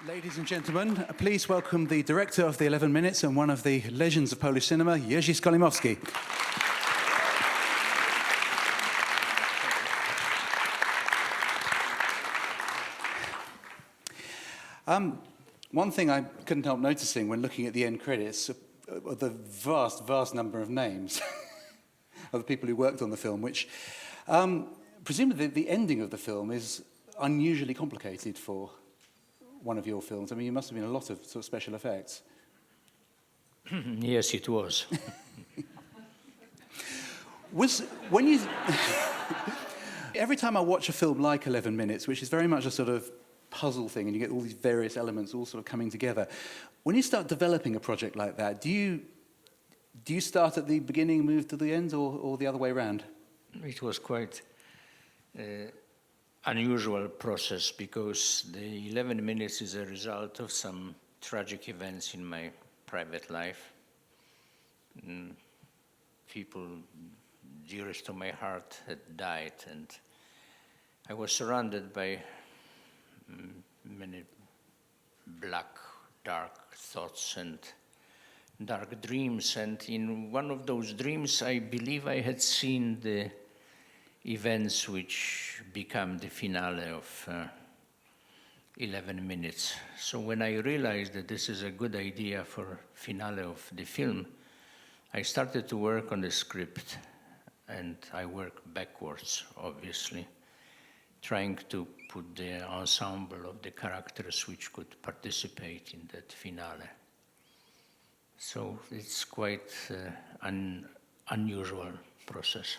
Ladies and gentlemen, please welcome the director of the 11 Minutes and one of the legends of Polish cinema, Jerzy Skolimowski. One thing I couldn't help noticing when looking at the end credits are the vast number of names of the people who worked on the film, which presumably the ending of the film is unusually complicated for one of your films. I mean, you must have been a lot of sort of special effects. Yes, it was. When you every time I watch a film like 11 Minutes, which is very much a sort of puzzle thing, and you get all these various elements all sort of coming together, when you start developing a project like that, do you start at the beginning, move to the end, or the other way around? It was quite unusual process because the 11 Minutes is a result of some tragic events in my private life. People dearest to my heart had died, and I was surrounded by many black, dark thoughts and dark dreams. And in one of those dreams, I believe I had seen the events which become the finale of 11 Minutes. So when I realized that this is a good idea for finale of the film, I started to work on the script, and I worked backwards, obviously, trying to put the ensemble of the characters which could participate in that finale. So it's quite an unusual process.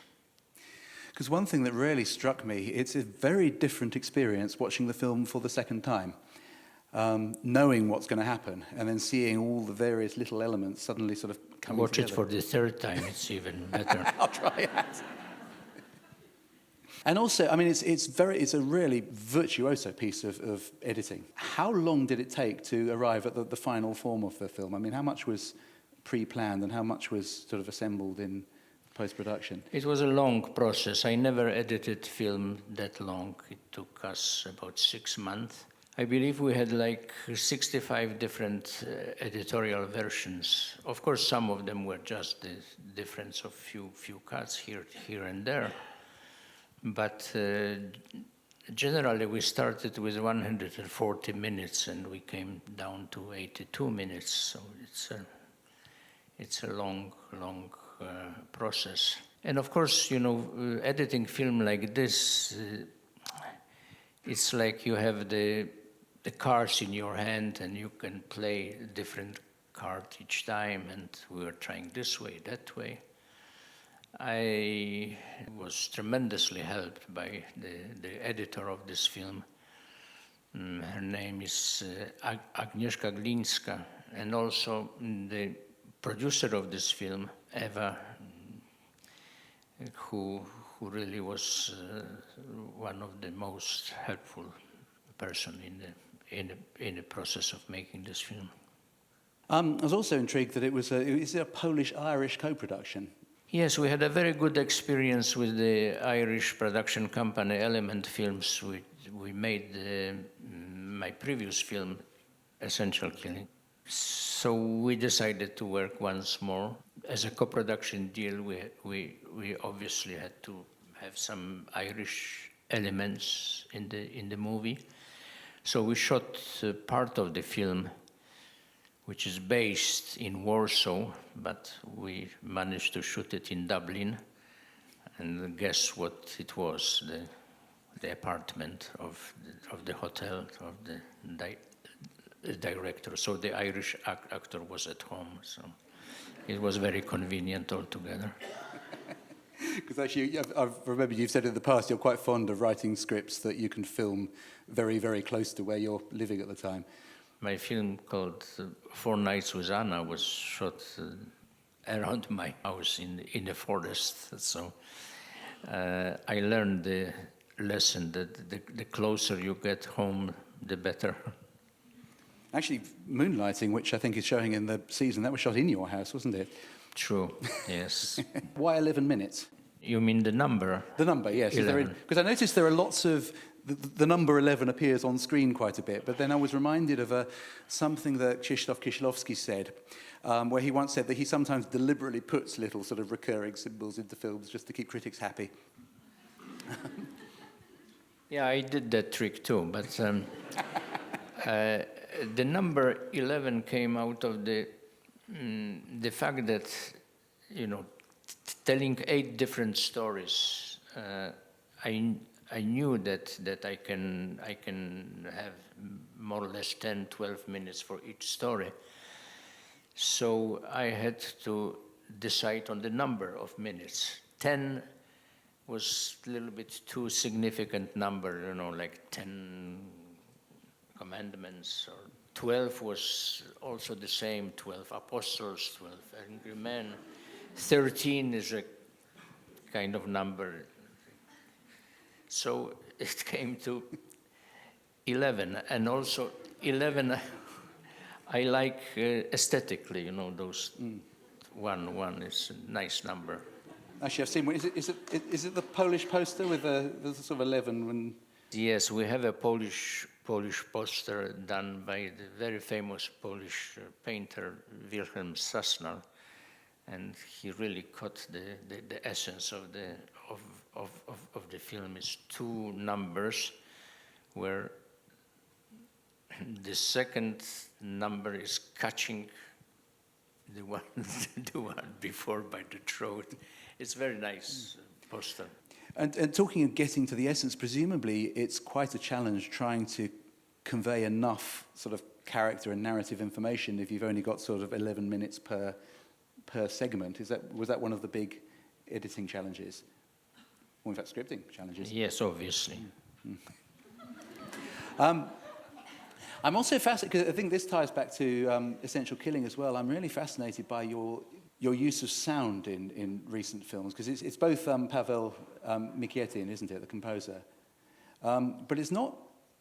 Because one thing that really struck me, it's a very different experience watching the film for the second time, knowing what's going to happen, and then seeing all the various little elements suddenly sort of coming Watch together. it for the third time, it's even better. I'll try that. And also, I mean, it's a really virtuoso piece of editing. How long did it take to arrive at the final form of the film? I mean, how much was pre-planned and how much was sort of assembled in post-production? It was a long process. I never edited film that long. It took us about 6 months. I believe we had like 65 different editorial versions. Of course, some of them were just the difference of few cuts here and there. But generally, we started with 140 minutes, and we came down to 82 minutes. So it's a long process. And of course, you know, editing film like this, it's like you have the cards in your hand, and you can play a different card each time. And we were trying this way, that way. I was tremendously helped by the editor of this film. Her name is Agnieszka Glińska, and also the producer of this film, Eva, who really was one of the most helpful person in the process of making this film. I was also intrigued that it was a Polish-Irish co-production. Yes, we had a very good experience with the Irish production company Element Films. We made my previous film, Essential Killing. So we decided to work once more. As a co-production deal, we obviously had to have some Irish elements in the movie. So we shot part of the film, which is based in Warsaw, but we managed to shoot it in Dublin. And guess what it was? The apartment of the hotel of the director. So the Irish actor was at home. So it was very convenient altogether. Because actually, I remember you've said in the past you're quite fond of writing scripts that you can film very, very close to where you're living at the time. My film called 4 Nights with Anna was shot around my house in the forest. So I learned the lesson that the closer you get home, the better. Actually, Moonlighting, which I think is showing in the season, that was shot in your house, wasn't it? True, yes. Why 11 minutes? You mean the number? The number, yes. Because I noticed there are lots of the number 11 appears on screen quite a bit, but then I was reminded of something that Krzysztof Kieślowski said, where he once said that he sometimes deliberately puts little sort of recurring symbols into films just to keep critics happy. Yeah, I did that trick too, but the number 11 came out of the fact that, telling 8 different stories, I knew that I can have more or less 10, 12 minutes for each story. So I had to decide on the number of minutes. 10 was a little bit too significant number, like 10 commandments, or 12 was also the same, 12 apostles, 12 angry men. 13 is a kind of number. So it came to 11, and also 11 I like aesthetically, those one is a nice number. Actually, I've seen one. Is it the Polish poster with the sort of 11? When... Yes, we have a Polish poster done by the very famous Polish painter Wilhelm Sasnal, and he really caught the essence of the film. Is 2 numbers, where the second number is catching the one before by the throat. It's very nice poster. And talking of getting to the essence, presumably it's quite a challenge trying to convey enough sort of character and narrative information if you've only got sort of 11 minutes per segment. Was that one of the big editing challenges? Or in fact, scripting challenges? Yes, obviously. I'm also fascinated, because I think this ties back to Essential Killing as well. I'm really fascinated by your use of sound in recent films, because it's both Paweł Mikietin, isn't it, the composer? But it's not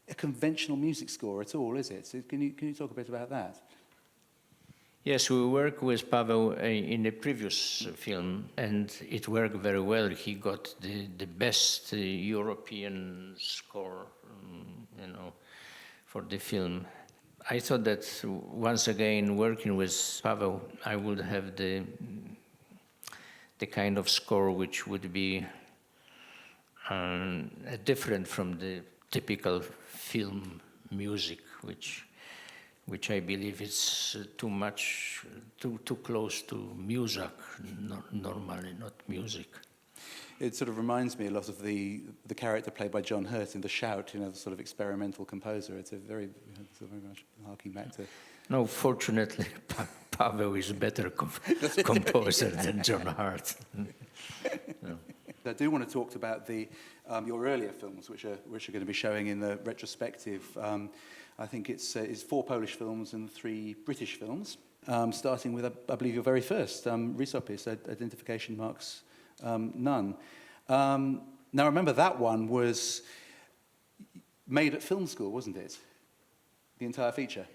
a conventional music score at all, is it? So can you talk a bit about that? Yes, we worked with Paweł in a previous film, and it worked very well. He got the best European score, for the film. I thought that once again, working with Paweł, I would have the kind of score which would be different from the typical film music, which I believe is too close to music, normally not music. It sort of reminds me a lot of the character played by John Hurt in The Shout, the sort of experimental composer. It's very much harking back to... No, fortunately, Paweł is a better composer than John Hurt. No. I do want to talk about your earlier films, which are going to be showing in the retrospective. I think it's 4 Polish films and 3 British films, starting with, I believe, your very first, Rysopis, Identification Marks None. Now, remember, that one was made at film school, wasn't it? The entire feature.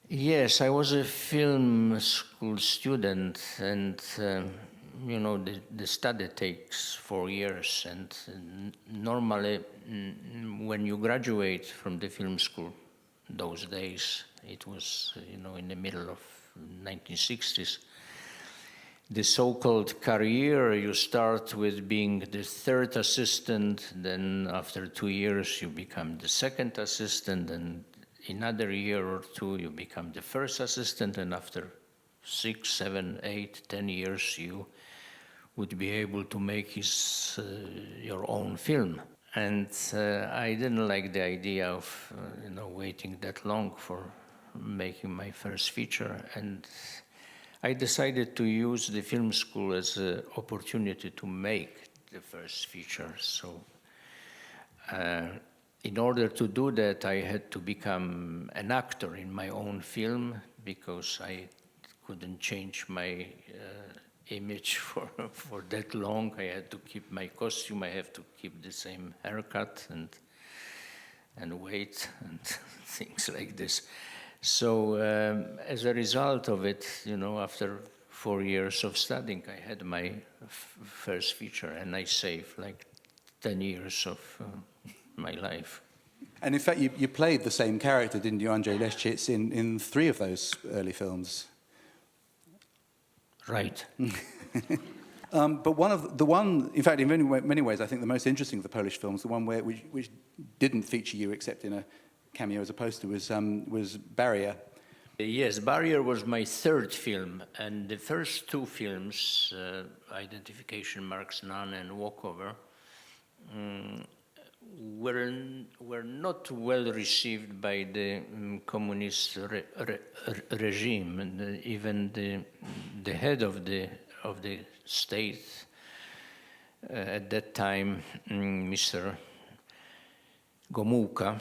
Yes, I was a film school student, and the study takes 4 years, and normally when you graduate from the film school, those days, it was in the middle of 1960s, the so-called career, you start with being the 3rd assistant, then after 2 years you become the 2nd assistant, and in another year or 2 you become the 1st assistant, and after 6, 7, 8, 10 years you would be able to make your own film. And I didn't like the idea of waiting that long for making my first feature, and I decided to use the film school as an opportunity to make the first feature. So in order to do that, I had to become an actor in my own film, because I couldn't change my image for that long. I had to keep my costume, I have to keep the same haircut and weight and things like this. So as a result of it, after 4 years of studying, I had my first feature, and I saved like 10 years of my life. And in fact, you played the same character, didn't you, Andrzej Leszczyc, in 3 of those early films? Right. But in fact, in many ways, I think the most interesting of the Polish films, the one which didn't feature you except in a cameo as a poster, was Barrier. Yes, Barrier was my 3rd film, and the first 2 films, Identification Marks None and Walkover, were not well received by the communist regime, and even the head of the state at that time, Mr. Gomułka,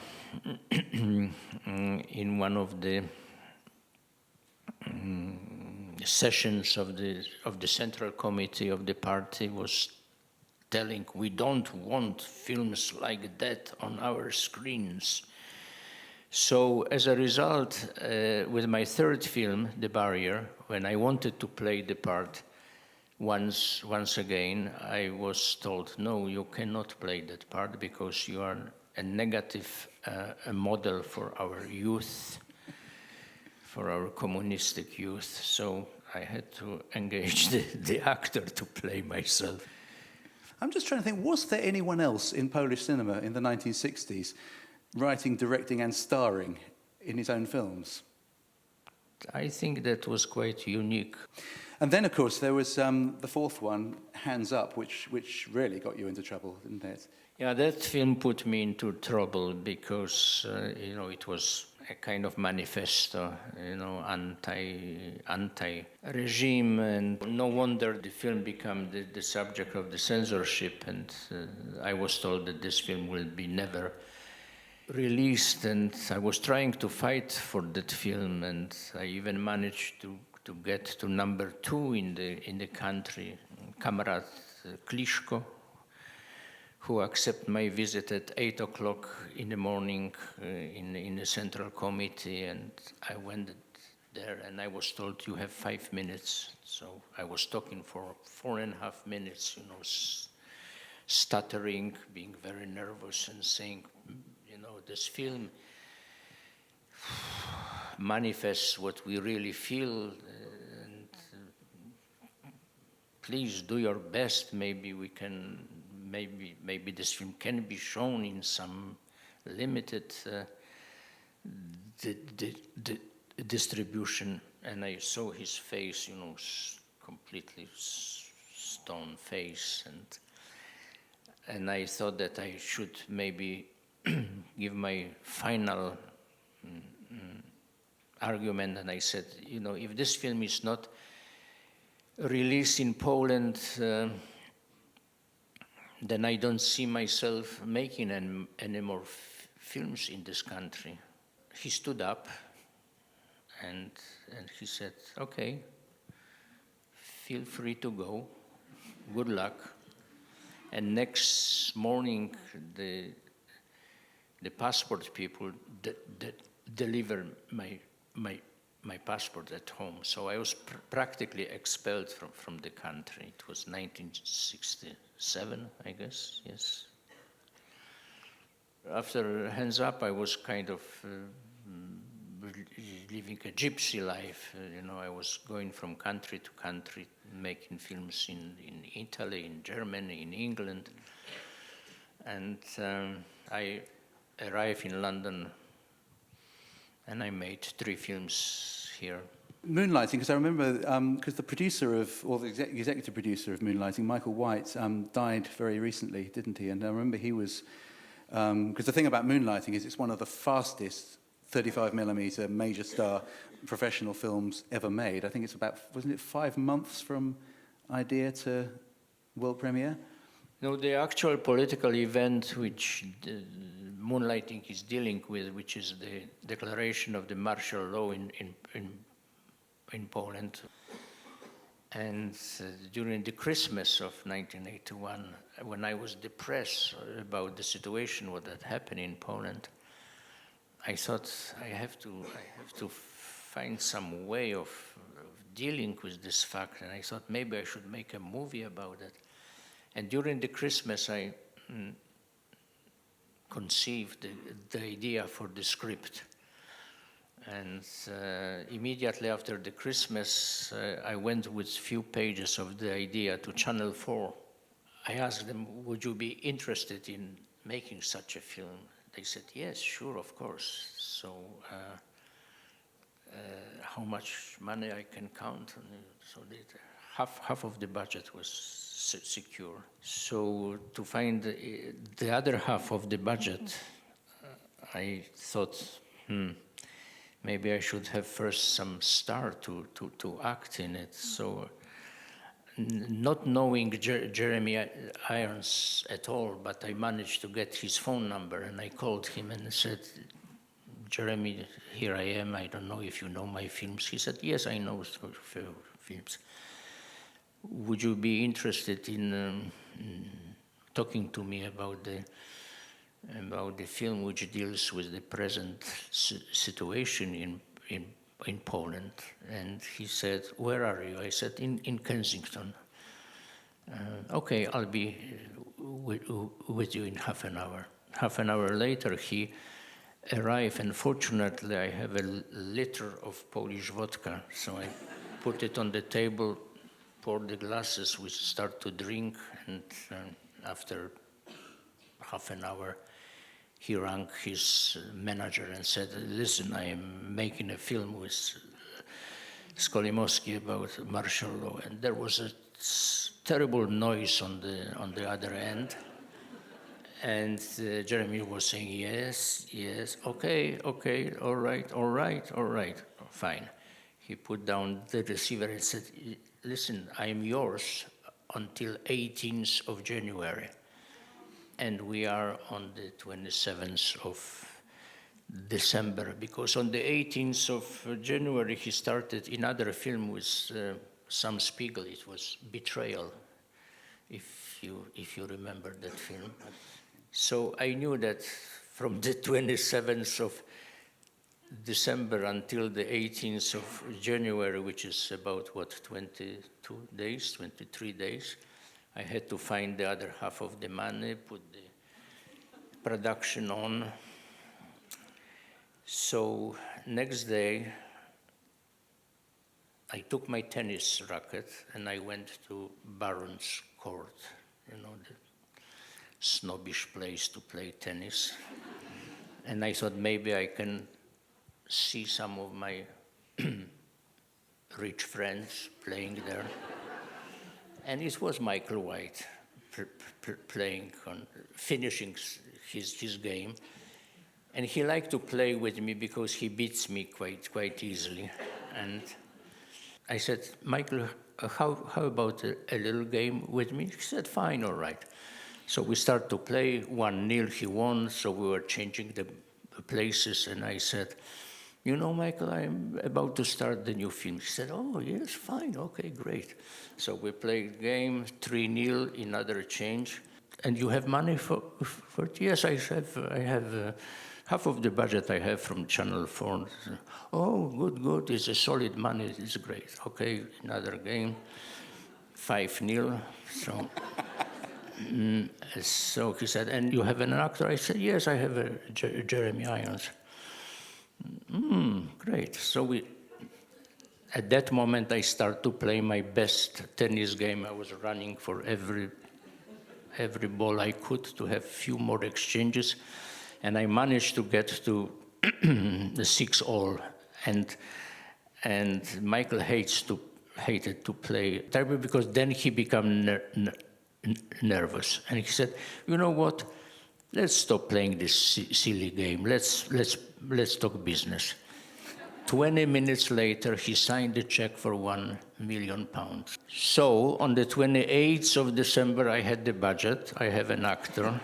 in one of the sessions of the Central Committee of the party was telling, we don't want films like that on our screens. So as a result, with my 3rd film, The Barrier, when I wanted to play the part once again, I was told, no, you cannot play that part because you are a negative a model for our youth, for our communistic youth. So I had to engage the actor to play myself. I'm just trying to think, was there anyone else in Polish cinema in the 1960s writing, directing, and starring in his own films? I think that was quite unique. And then, of course, there was the 4th one, Hands Up, which really got you into trouble, didn't it? Yeah, that film put me into trouble because, it was a kind of manifesto, anti-regime, and no wonder the film became the subject of the censorship, and I was told that this film will be never released, and I was trying to fight for that film, and I even managed to get to number 2 in the country. Comrade Kliszko, who accepted my visit at 8 o'clock in the morning in the Central Committee, and I went there and I was told, you have 5 minutes. So I was talking for 4.5 minutes, stuttering, being very nervous and saying, this film manifests what we really feel, and please do your best. Maybe we can, maybe this film can be shown in some limited distribution. And I saw his face, completely stone face, and I thought that I should maybe give my final argument, and I said, if this film is not released in Poland, then I don't see myself making any more films in this country. He stood up and he said, okay, feel free to go, good luck. And next morning, the passport people delivered my passport at home. So I was practically expelled from the country. It was 1967, I guess, yes. After Hands Up, I was kind of living a gypsy life. I was going from country to country, making films in Italy, in Germany, in England. And I arrived in London, and I made 3 films here. Moonlighting, because I remember, because the producer the executive producer of Moonlighting, Michael White, died very recently, didn't he? And I remember he was, because the thing about Moonlighting is it's one of the fastest 35mm major star professional films ever made. I think it's about, wasn't it 5 months from idea to world premiere? No, the actual political event which Moonlighting is dealing with, which is the declaration of the martial law in Poland. And during the Christmas of 1981, when I was depressed about the situation, what had happened in Poland, I thought I have to find some way of dealing with this fact. And I thought maybe I should make a movie about it. And during the Christmas, I conceived the idea for the script. And immediately after the Christmas, I went with few pages of the idea to Channel 4. I asked them, would you be interested in making such a film? They said, yes, sure, of course. So how much money I can count? So half of the budget was secure. So to find the other half of the budget, I thought, maybe I should have first some star to act in it. So not knowing Jeremy Irons at all, but I managed to get his phone number, and I called him and said, Jeremy, here I am. I don't know if you know my films. He said, yes, I know films. Would you be interested in talking to me about the film which deals with the present situation in Poland? And he said, where are you? I said, in Kensington. Okay, I'll be with you in half an hour. Half an hour later, he arrived, and fortunately, I have a liter of Polish vodka, so I put it on the table, poured the glasses, we start to drink, and after half an hour, he rang his manager and said, listen, I am making a film with Skolimowski about martial law. And there was a terrible noise on the other end. And Jeremy was saying, yes, yes, okay, all right, fine. He put down the receiver and said, listen, I'm yours until 18th of January. And we are on the 27th of December, because on the 18th of January, he started another film with Sam Spiegel. It was Betrayal, if you remember that film. So I knew that from the 27th of December until the 18th of January, which is about, 22 days, 23 days, I had to find the other half of the money, put the production on. So next day, I took my tennis racket and I went to Baron's Court, the snobbish place to play tennis. And I thought maybe I can see some of my rich friends playing there. And it was Michael White playing finishing his game. And he liked to play with me because he beats me quite easily. And I said, Michael, how about a little game with me? He said, fine, all right. So we start to play, 1-0, he won, so we were changing the places, and I said, Michael, I'm about to start the new film. He said, oh, yes, fine, okay, great. So we played game, 3-0, another change. And you have money for it? Yes, I have half of the budget I have from Channel 4. Oh, good, it's a solid money, it's great. Okay, another game, 5-0, so... So he said, and you have an actor? I said, yes, I have Jeremy Irons. Great. So at that moment, I start to play my best tennis game. I was running for every ball I could to have few more exchanges. And I managed to get to the 6-all. And Michael hated to play terribly, because then he became nervous, and he said, you know what, let's stop playing this silly game, let's talk business. 20 minutes later, he signed a check for £1 million. So on the 28th of December, I had the budget, I have an actor.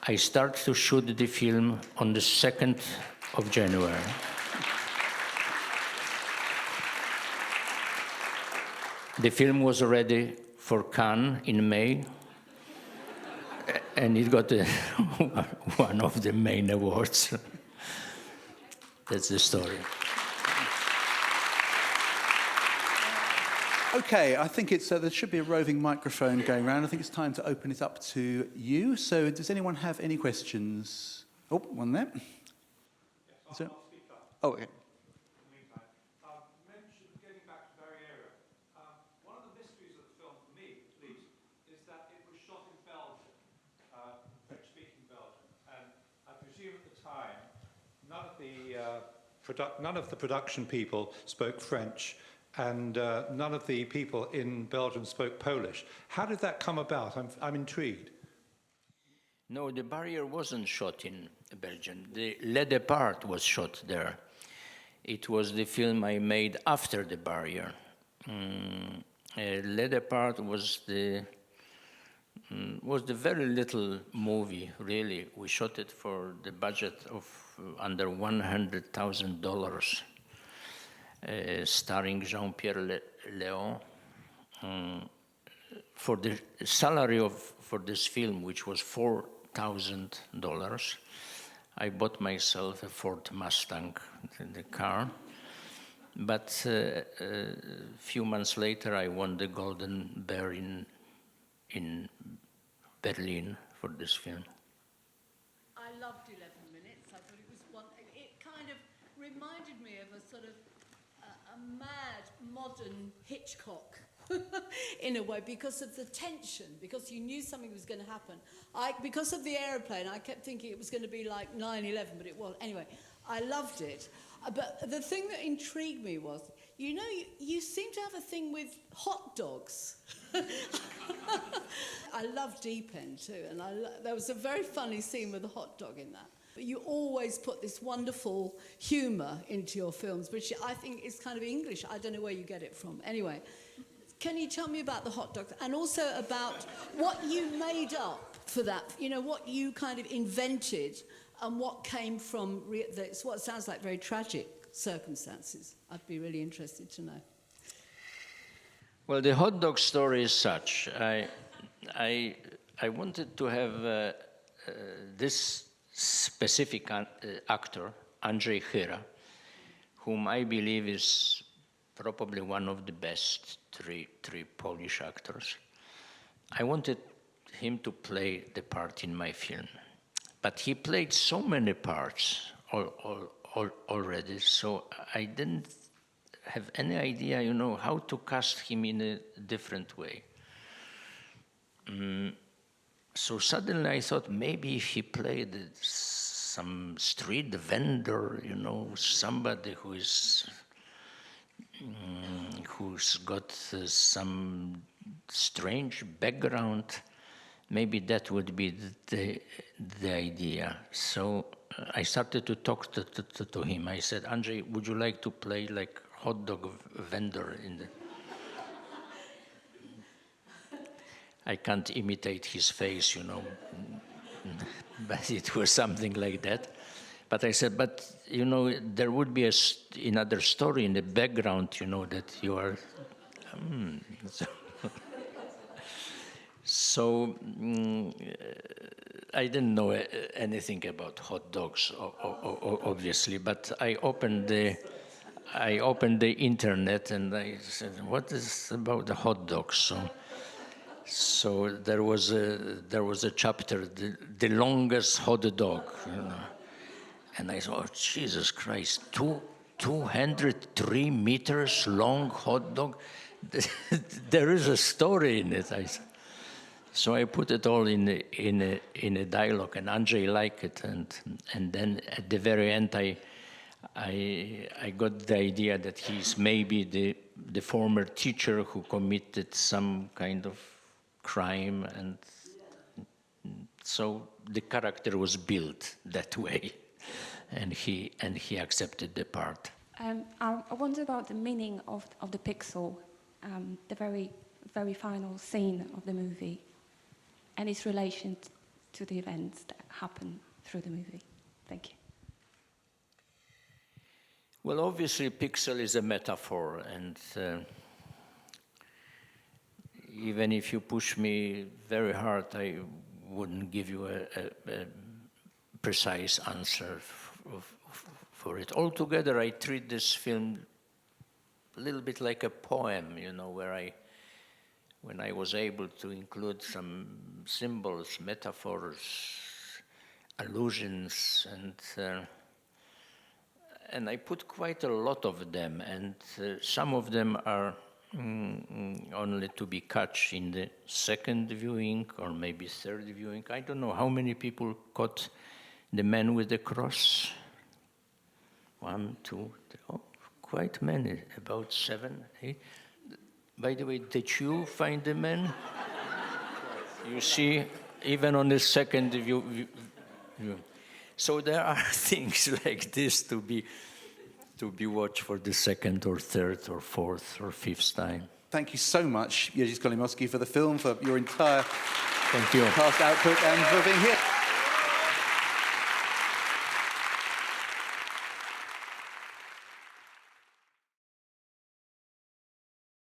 I start to shoot the film on the 2nd of January. The film was ready for Cannes in May, and it got one of the main awards. That's the story. Okay, I think it's there should be a roving microphone going around. I think it's time to open it up to you. So does anyone have any questions? Oh, one there. Yes, I'll speak up. Oh, okay. Getting back to Barriera, one of the mysteries of the film, for me at least, is that it was shot in Belgium, French-speaking Belgium, and I presume at the time none of the production people spoke French, and none of the people in Belgium spoke Polish. How did that come about? I'm intrigued. No, The Barrier wasn't shot in Belgium. The Le Départ was shot there. It was the film I made after The Barrier. Le Départ was the very little movie, really. We shot it for the budget of under $100,000, starring Jean-Pierre Léon. For the salary for this film, which was $4,000, I bought myself a Ford Mustang, the car. But a few months later, I won the Golden Bear in Berlin for this film. I loved 11 Minutes. I thought it was one. It kind of reminded me of a sort of a mad modern Hitchcock in a way, because of the tension, because you knew something was going to happen. Because of the aeroplane, I kept thinking it was going to be like 9/11, but it wasn't. Anyway, I loved it. But the thing that intrigued me was, you know, you seem to have a thing with hot dogs. I love Deep End too, and there was a very funny scene with a hot dog in that. But you always put this wonderful humour into your films, which I think is kind of English. I don't know where you get it from. Anyway, can you tell me about the hot dogs, and also about what you made up for that? You know, what you kind of invented, and what came from what sounds like very tragic circumstances. I'd be really interested to know. Well, the hot dog story is such. I wanted to have this specific actor, Andrzej Chyra, whom I believe is probably one of the best three Polish actors. I wanted him to play the part in my film, but he played so many parts already, so I didn't have any idea, you know, how to cast him in a different way. So suddenly I thought maybe if he played some street vendor, you know, somebody who's got some strange background, maybe that would be the idea. So I started to talk to him. I said, Andrzej, would you like to play like hot dog vendor in the... I can't imitate his face, you know, but it was something like that. But I said, but, you know, there would be another story in the background, you know, that you are... So I didn't know anything about hot dogs, obviously, but I opened the internet and I said, what is about the hot dogs? So there was a chapter, the longest hot dog, you know. And I thought, oh, Jesus Christ, 203 meters long hot dog? There is a story in it, I said. So I put it all in a dialogue, and Andrzej liked it, and then at the very end, I got the idea that he's maybe the former teacher who committed some kind of crime, and so the character was built that way, and he accepted the part. I wonder about the meaning of the pixel, the very final scene of the movie, and its relation to the events that happen through the movie. Thank you. Well, obviously, pixel is a metaphor, and even if you push me very hard, I wouldn't give you a precise answer for it. Altogether, I treat this film a little bit like a poem, you know, when I was able to include some symbols, metaphors, allusions, and I put quite a lot of them, and some of them are only to be catch in the second viewing or maybe third viewing. I don't know how many people caught the man with the cross. 1, 2, 3, oh, quite many, about 7, 8. By the way, did you find the man? You see, even on the second view. So there are things like this to be watched for the second or third or fourth or fifth time. Thank you so much, Jerzy Skolimowski, for the film, for your entire Thank you. past output, and for being here.